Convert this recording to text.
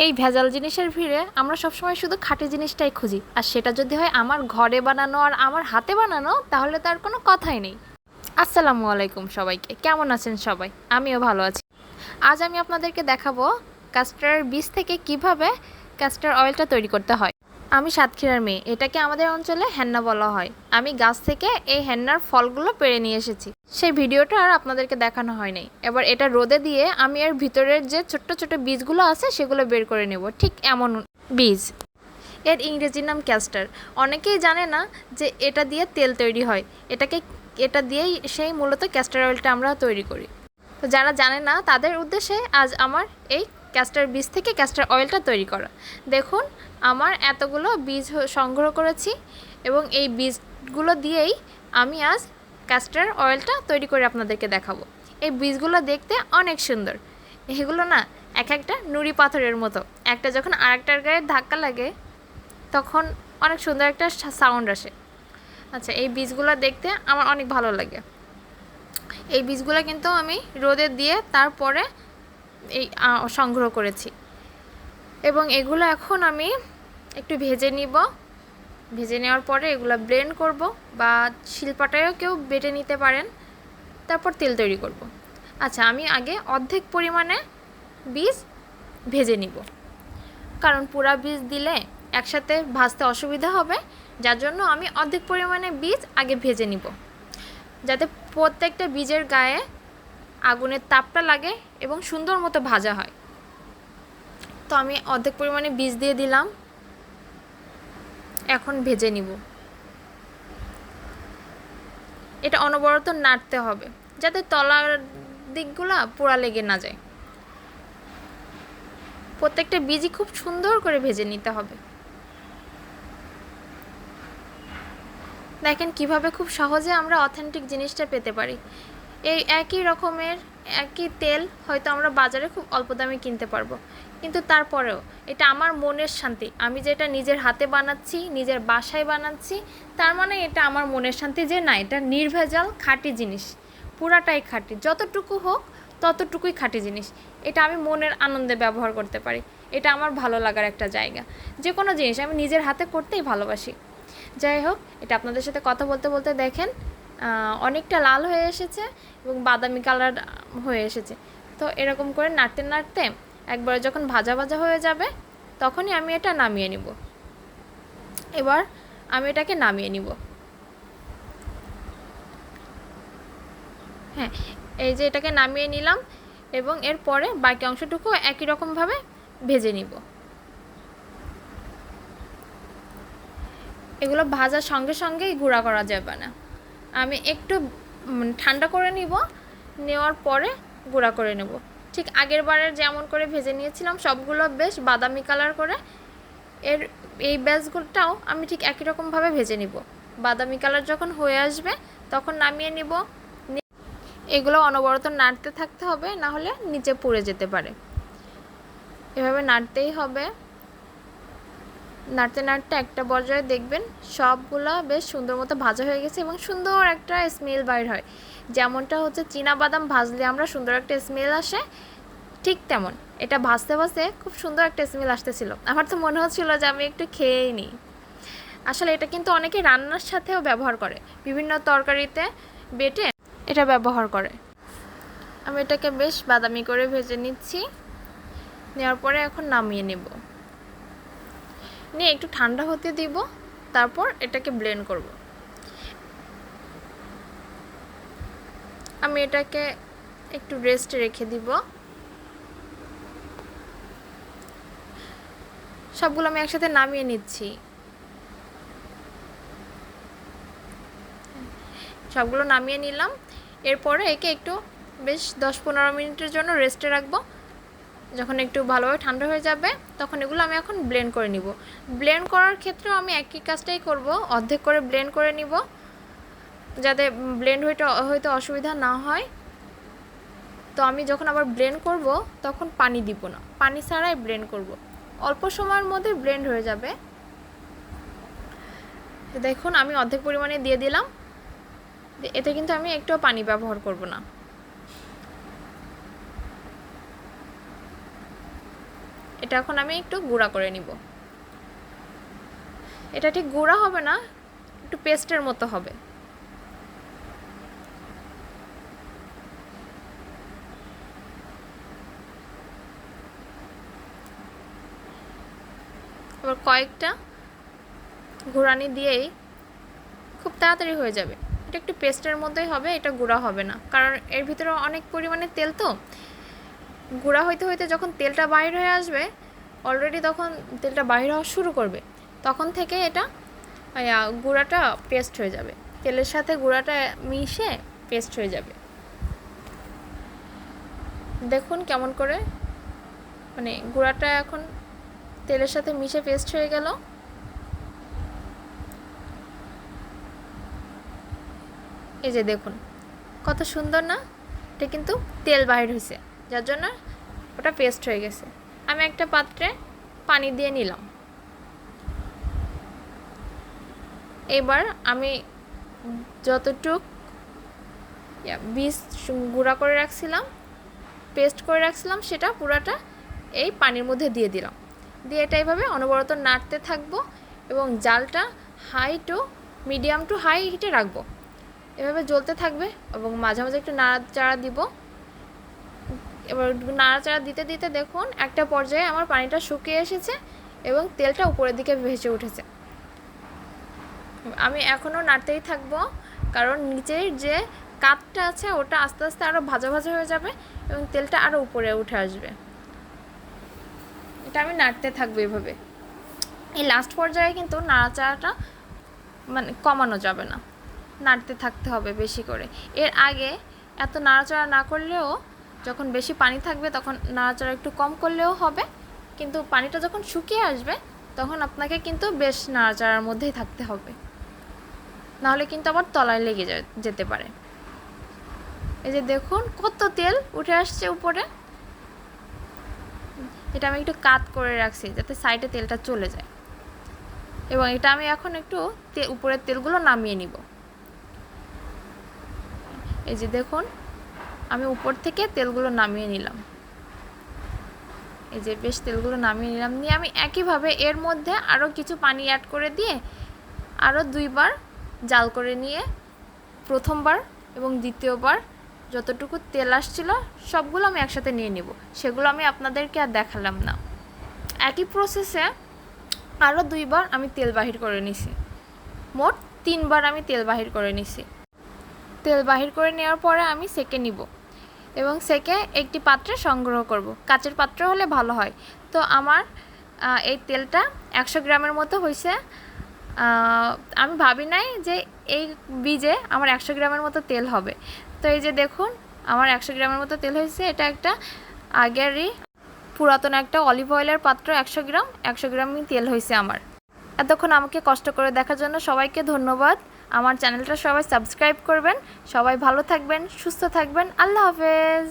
এই ভেজাল জিনিসের ভিড়ে আমরা সবসময় শুধু খাঁটি জিনিসটাই খুঁজি, আর সেটা যদি হয় আমার ঘরে বানানো আর আমার হাতে বানানো, তাহলে তার কোনো কথাই নেই। আসসালামু আলাইকুম সবাইকে, কেমন আছেন সবাই? আমিও ভালো আছি। আজ আমি আপনাদেরকে দেখাবো ক্যাস্টর বীজ থেকে কিভাবে ক্যাস্টর অয়েলটা তৈরি করতে হয়। আমি সাতক্ষীরার মেয়ে, এটাকে আমাদের অঞ্চলে হেন্না বলা হয়। আমি গাছ থেকে এই হেন্নার ফলগুলো পেড়ে নিয়ে এসেছি। সেই ভিডিওটা আর আপনাদেরকে দেখানো হয় নাই। এবার এটা রোদে দিয়ে আমি এর ভিতরের যে ছোট্ট ছোট্ট বীজগুলো আছে সেগুলো বের করে নেব, ঠিক এমন বীজ। এর ইংরেজি নাম ক্যাস্টর। অনেকেই জানে না যে এটা দিয়ে তেল তৈরি হয়। এটা দিয়েই সেই মূলত ক্যাস্টর অয়েলটা আমরা তৈরি করি। তো যারা জানে না তাদের উদ্দেশ্যে আজ আমার এই ক্যাস্টর বীজ থেকে ক্যাস্টর অয়েলটা তৈরি করা। দেখুন, আমার এতগুলো বীজ সংগ্রহ করেছি এবং এই বীজগুলো দিয়েই আমি আজ ক্যাস্টর অয়েলটা তৈরি করে আপনাদেরকে দেখাবো। এই বীজগুলো দেখতে অনেক সুন্দর। এগুলো না এক একটা নুড়ি পাথরের মতো, একটা যখন আরেকটার গায়ে ধাক্কা লাগে তখন অনেক সুন্দর একটা সাউন্ড আসে। আচ্ছা, এই বীজগুলো দেখতে আমার অনেক ভালো লাগে। এই বীজগুলো কিন্তু আমি রোদে দিয়ে তারপরে এই সংগ্রহ করেছি এবং এগুলো এখন আমি একটু ভেজে নিব। ভেজে নেওয়ার পরে এগুলো ব্লেন্ড করব, বা শিলপাটায়ও কেউ বেটে নিতে পারেন। তারপর তেল তৈরি করব। আচ্ছা, আমি আগে অর্ধেক পরিমাণে বীজ ভেজে নিব, কারণ পুরা বীজ দিলে একসাথে ভাজতে অসুবিধা হবে। যার জন্য আমি অর্ধেক পরিমাণে বীজ আগে ভেজে নিব, যাতে প্রত্যেকটা বীজের গায়ে আগুনের তাপটা লাগে এবং সুন্দর মতো ভাজা হয়। তো আমি অর্ধেক পরিমাণে বীজ দিয়ে দিলাম, এখন ভেজে নিব। এটা অনবরত নাড়তে হবে যাতে তলার দিকগুলো পোড়া লেগে না যায়। প্রত্যেকটা বীজই খুব সুন্দর করে ভেজে নিতে হবে। দেখেন কিভাবে খুব সহজে আমরা অথেন্টিক জিনিসটা পেতে পারি। এই একই রকমের একই তেল হয়তো আমরা বাজারে খুব অল্প দামে কিনতে পারবো, কিন্তু তারপরেও এটা আমার মনের শান্তি। আমি যেটা নিজের হাতে বানাচ্ছি, নিজের বাসায় বানাচ্ছি, তার মানে এটা আমার মনের শান্তি যে না, এটা নির্ভেজাল খাঁটি জিনিস, পুরাটাই খাঁটি। যতটুকু হোক ততটুকুই খাঁটি জিনিস। এটা আমি মনের আনন্দে ব্যবহার করতে পারি। এটা আমার ভালো লাগার একটা জায়গা। যে কোনো জিনিস আমি নিজের হাতে করতেই ভালোবাসি। যাই হোক, এটা আপনাদের সাথে কথা বলতে বলতে দেখেন অনেকটা লাল হয়ে এসেছে এবং বাদামি কালার হয়ে এসেছে। তো এরকম করে নাড়তে নাড়তে একবার যখন ভাজা ভাজা হয়ে যাবে তখনই আমি এটা নামিয়ে নিব। এবার আমি এটাকে নামিয়ে নিব। হ্যাঁ, এই যে এটাকে নামিয়ে নিলাম এবং এরপরে বাকি অংশটুকু একই রকমভাবে ভেজে নিব। এগুলো ভাজার সঙ্গে সঙ্গেই গুঁড়া করা যাবে না, আমি একটু ঠান্ডা করে নিব, নেওয়ার পরে গুঁড়া করে নেব। ঠিক আগের বারের যেমন করে ভেজে নিয়েছিলাম সবগুলো বেশ বাদামি কালার করে, এই ব্যাচগুলোটাও আমি ঠিক একই রকমভাবে ভেজে নিব। বাদামি কালার যখন হয়ে আসবে তখন নামিয়ে নিব। এগুলো অনবরত নাড়তে থাকতে হবে, না হলে নিচে পুড়ে যেতে পারে। এভাবে নাড়তেই হবে। নাড়তে নাড়তে একটা পর্যায়ে দেখবেন সবগুলো বেশ সুন্দর মতো ভাজা হয়ে গেছে এবং সুন্দর একটা স্মেল বাইর হয়। যেমনটা হচ্ছে বাদাম ভাজলে আমরা সুন্দর একটা স্মেল আসে, ঠিক তেমন এটা ভাজতে ভাজতে খুব সুন্দর একটা স্মেল আসতেছিল। আমার তো মনে হচ্ছিল যে আমি একটু খেয়েই নিই। আসলে এটা কিন্তু অনেকে রান্নার সাথেও ব্যবহার করে, বিভিন্ন তরকারিতে বেটে এটা ব্যবহার করে। আমি এটাকে বেশ বাদামি করে ভেজে নিচ্ছি। নেওয়ার পরে এখন নামিয়ে নেব, নিয়ে একটু ঠান্ডা হতে দিব, তারপর এটাকে ব্লেন্ড করব। আমি এটাকে একটু রেস্টে রেখে দিব। সবগুলো আমি একসাথে নামিয়ে নিচ্ছি। সবগুলো নামিয়ে নিলাম। এরপরে একে একটু বেশ 10-15 মিনিটের জন্য রেস্টে রাখবো। যখন একটু ভালোভাবে ঠান্ডা হয়ে যাবে তখন এগুলো আমি এখন ব্লেন্ড করে নিব। ব্লেন্ড করার ক্ষেত্রেও আমি একই কাজটাই করব, অর্ধেক করে ব্লেন্ড করে নিব যাতে ব্লেন্ড হইতে অসুবিধা না হয়। তো আমি যখন আবার ব্লেন্ড করব তখন পানি দিব না, পানি ছাড়াই ব্লেন্ড করব। অল্প সময়ের মধ্যে ব্লেন্ড হয়ে যাবে। দেখুন, আমি অর্ধেক পরিমাণে দিয়ে দিলাম। এতে কিন্তু আমি একটুও পানি ব্যবহার করব না। এটা এখন আমি একটু গুঁড়া করে নিব। এটা ঠিক গুঁড়া হবে না, একটু পেস্টের মতো হবে। আবার কয়েকটা ঘুরানি দিয়েই খুব তাড়াতাড়ি হয়ে যাবে। এটা একটু পেস্টের মধ্যেই হবে, এটা গুঁড়া হবে না, কারণ এর ভিতরে অনেক পরিমাণে তেল তো। গুঁড়া হইতে হইতে যখন তেলটা বাইর হয়ে আসবে, অলরেডি তখন তেলটা বাইর হওয়া শুরু করবে, তখন থেকে এটা গুঁড়াটা পেস্ট হয়ে যাবে, তেলের সাথে গুঁড়াটা মিশে পেস্ট হয়ে যাবে। দেখুন কেমন করে মানে গুঁড়াটা এখন তেলের সাথে মিশে পেস্ট হয়ে গেল। এই যে দেখুন কত সুন্দর না, এটা কিন্তু তেল বাহির হয়েছে, যার জন্য ওটা পেস্ট হয়ে গেছে। আমি একটা পাত্রে পানি দিয়ে নিলাম। এবার আমি যতটুক বীজ গুঁড়া করে রাখছিলাম, পেস্ট করে রাখছিলাম, সেটা পুরাটা এই পানির মধ্যে দিয়ে দিলাম। দিয়ে এটা এইভাবে অনবরত নাড়তে থাকবো এবং জালটা high to medium to high হিটে রাখবো। এভাবে জ্বলতে থাকবে এবং মাঝে মাঝে একটু নাড়াচাড়া দিব। এবার নাড়াচাড়া দিতে দিতে দেখুন একটা পর্যায়ে আমার পানিটা শুকিয়ে এসেছে এবং তেলটা উপরের দিকে ভেসে উঠেছে। আমি এখনও নাড়তেই থাকবো, কারণ নিচের যে কাঠটা আছে ওটা আস্তে আস্তে আরও ভাজা ভাজা হয়ে যাবে এবং তেলটা আরও উপরে উঠে আসবে। এটা আমি নাড়তে থাকবো এভাবে। এই লাস্ট পর্যায়ে কিন্তু নাড়াচাড়াটা মানে কমানো যাবে না, নাড়তে থাকতে হবে বেশি করে। এর আগে এত নাড়াচাড়া না করলেও, যখন বেশি পানি থাকবে তখন নাড়াচাড়া একটু কম করলেও হবে, কিন্তু পানিটা যখন শুকিয়ে আসবে তখন আপনাকে কিন্তু বেশ নাড়াচাড়ার মধ্যেই থাকতে হবে, নাহলে কিন্তু আবার তলায় লেগে যেতে পারে। এই যে দেখুন কত তেল উঠে আসছে উপরে। এটা আমি একটু কাত করে রাখছি যাতে সাইডে তেলটা চলে যায়, এবং এটা আমি এখন একটু উপরের তেলগুলো নামিয়ে নিব। এই যে দেখুন আমি উপর থেকে তেলগুলো নামিয়ে নিলাম। এই যে বেশ তেলগুলো নামিয়ে নিলাম, নিয়ে আমি একইভাবে এর মধ্যে আরও কিছু পানি অ্যাড করে দিয়ে আরও 2 বার জাল করে নিয়ে প্রথমবার এবং দ্বিতীয়বার যতটুকু তেল আসছিল সবগুলো আমি একসাথে নিয়ে নিব। সেগুলো আমি আপনাদেরকে আর দেখালাম না। একই প্রসেসে আরও 2 বার আমি তেল বাহির করে নিছি, মোট 3 বার আমি তেল বাহির করে নিছি। তেল বাহির করে নেওয়ার পরে আমি সেকে নিব এবং সেকে একটি পাত্রে সংগ্রহ করব। কাচের পাত্র হলে ভালো হয়। তো আমার এই তেলটা 100 গ্রামের মতো হয়েছে। আমি ভাবি নাই যে এই বীজে আমার 100 গ্রামের মতো তেল হবে। তো এই যে দেখুন আমার 100 গ্রামের মতো তেল হয়েছে। এটা একটা আগেরই পুরাতন একটা অলিভ অয়েলের পাত্র, 100 গ্রামই তেল হয়েছে আমার। এতক্ষণ আমাকে কষ্ট করে দেখার জন্য সবাইকে ধন্যবাদ। আমার চ্যানেলটা সবাই সাবস্ক্রাইব করবেন। সবাই ভালো থাকবেন, সুস্থ থাকবেন। আল্লাহ হাফেজ।